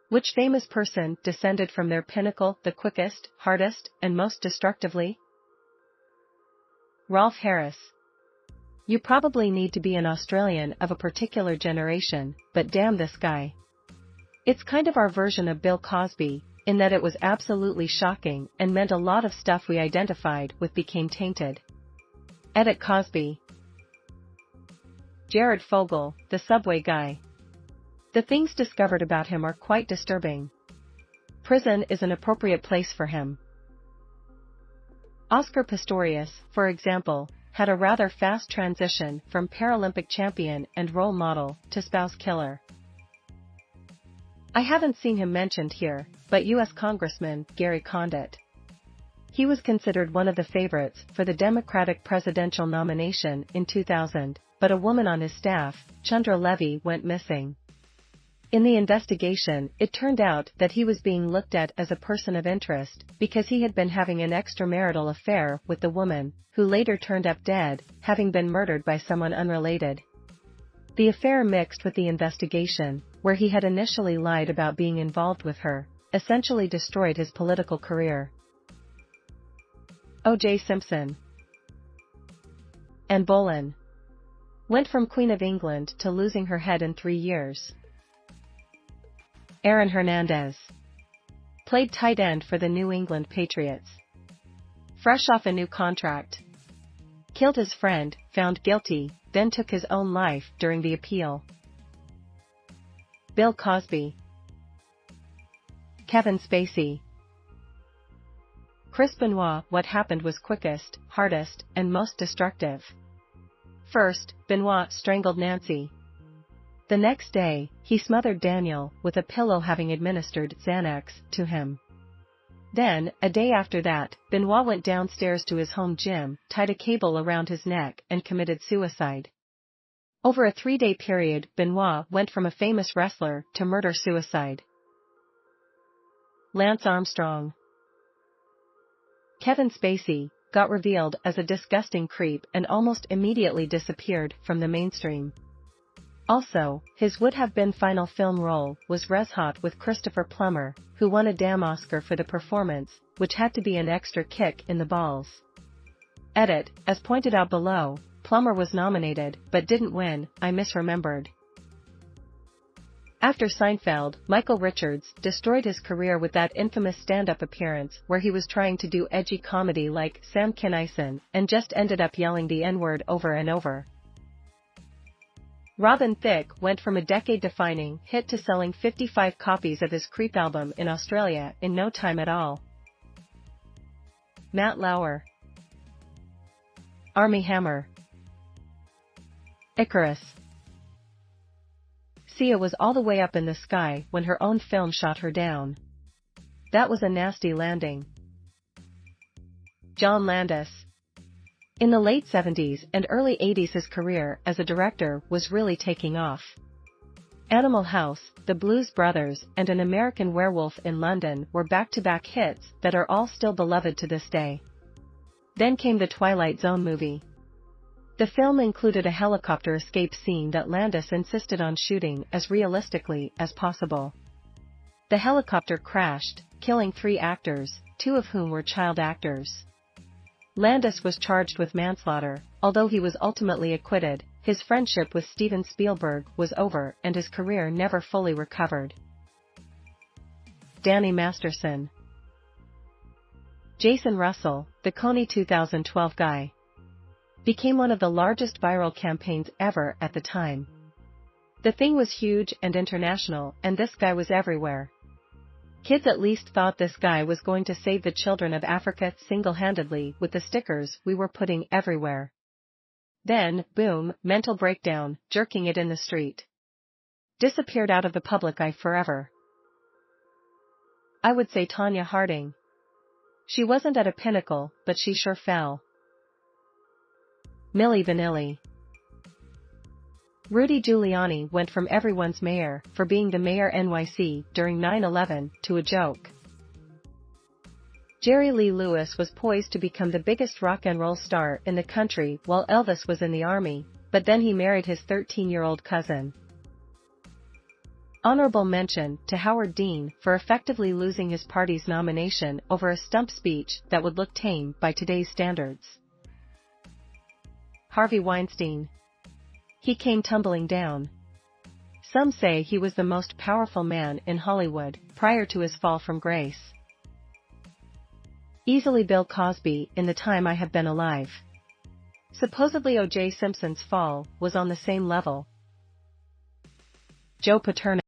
Which famous person descended from their pinnacle the quickest, hardest, and most destructively? Rolf Harris. You probably need to be an Australian of a particular generation, but damn this guy. It's kind of our version of Bill Cosby, in that it was absolutely shocking and meant a lot of stuff we identified with became tainted. Edit Cosby. Jared Fogle, the subway guy. The things discovered about him are quite disturbing. Prison is an appropriate place for him. Oscar Pistorious, for example, had a rather fast transition from Paralympic champion and role model to spouse killer. I haven't seen him mentioned here, but U.S. Congressman Gary Condit. He was considered one of the favorites for the Democratic presidential nomination in 2000, but a woman on his staff, Chandra Levy, went missing. In the investigation, it turned out that he was being looked at as a person of interest because he had been having an extramarital affair with the woman, who later turned up dead, having been murdered by someone unrelated. The affair mixed with the investigation, where he had initially lied about being involved with her, essentially destroyed his political career. O.J. Simpson. Anne Boleyn. Went from Queen of England to losing her head in 3 years. Aaron Hernandez. Played tight end for the New England Patriots. Fresh off a new contract. Killed his friend, found guilty, then took his own life during the appeal. Bill Cosby. Kevin Spacey. Chris Benoit. What happened was quickest, hardest, and most destructive. First, Benoit strangled Nancy. The next day, he smothered Daniel with a pillow, having administered Xanax to him. Then, a day after that, Benoit went downstairs to his home gym, tied a cable around his neck, and committed suicide. Over a 3-day period, Benoit went from a famous wrestler to murder-suicide. Lance Armstrong. Kevin Spacey got revealed as a disgusting creep and almost immediately disappeared from the mainstream. Also, his would-have-been final film role was Res Hot with Christopher Plummer, who won a damn Oscar for the performance, which had to be an extra kick in the balls. Edit, as pointed out below, Plummer was nominated but didn't win. I misremembered. After Seinfeld, Michael Richards destroyed his career with that infamous stand-up appearance where he was trying to do edgy comedy like Sam Kinison and just ended up yelling the N-word over and over. Robin Thicke went from a decade-defining hit to selling 55 copies of his Creep album in Australia in no time at all. Matt Lauer. Armie Hammer. Icarus. Sia was all the way up in the sky when her own film shot her down. That was a nasty landing. John Landis. In the late 70s and early 80s, his career as a director was really taking off. Animal House, The Blues Brothers, and An American Werewolf in London were back-to-back hits that are all still beloved to this day. Then came the Twilight Zone movie. The film included a helicopter escape scene that Landis insisted on shooting as realistically as possible. The helicopter crashed, killing 3 actors, 2 of whom were child actors. Landis was charged with manslaughter, although he was ultimately acquitted. His friendship with Steven Spielberg was over and his career never fully recovered. Danny Masterson. Jason Russell, the Coney 2012 guy. Became one of the largest viral campaigns ever at the time. The thing was huge and international, and this guy was everywhere. Kids at least thought this guy was going to save the children of Africa single-handedly with the stickers we were putting everywhere. Then, boom, mental breakdown, jerking it in the street. Disappeared out of the public eye forever. I would say Tonya Harding. She wasn't at a pinnacle, but she sure fell. Milli Vanilli. Rudy Giuliani went from everyone's mayor for being the mayor NYC during 9/11 to a joke. Jerry Lee Lewis was poised to become the biggest rock and roll star in the country while Elvis was in the army, but then he married his 13-year-old cousin. Honorable mention to Howard Dean for effectively losing his party's nomination over a stump speech that would look tame by today's standards. Harvey Weinstein. He came tumbling down. Some say he was the most powerful man in Hollywood prior to his fall from grace. Easily Bill Cosby in the time I have been alive. Supposedly O.J. Simpson's fall was on the same level. Joe Paterno.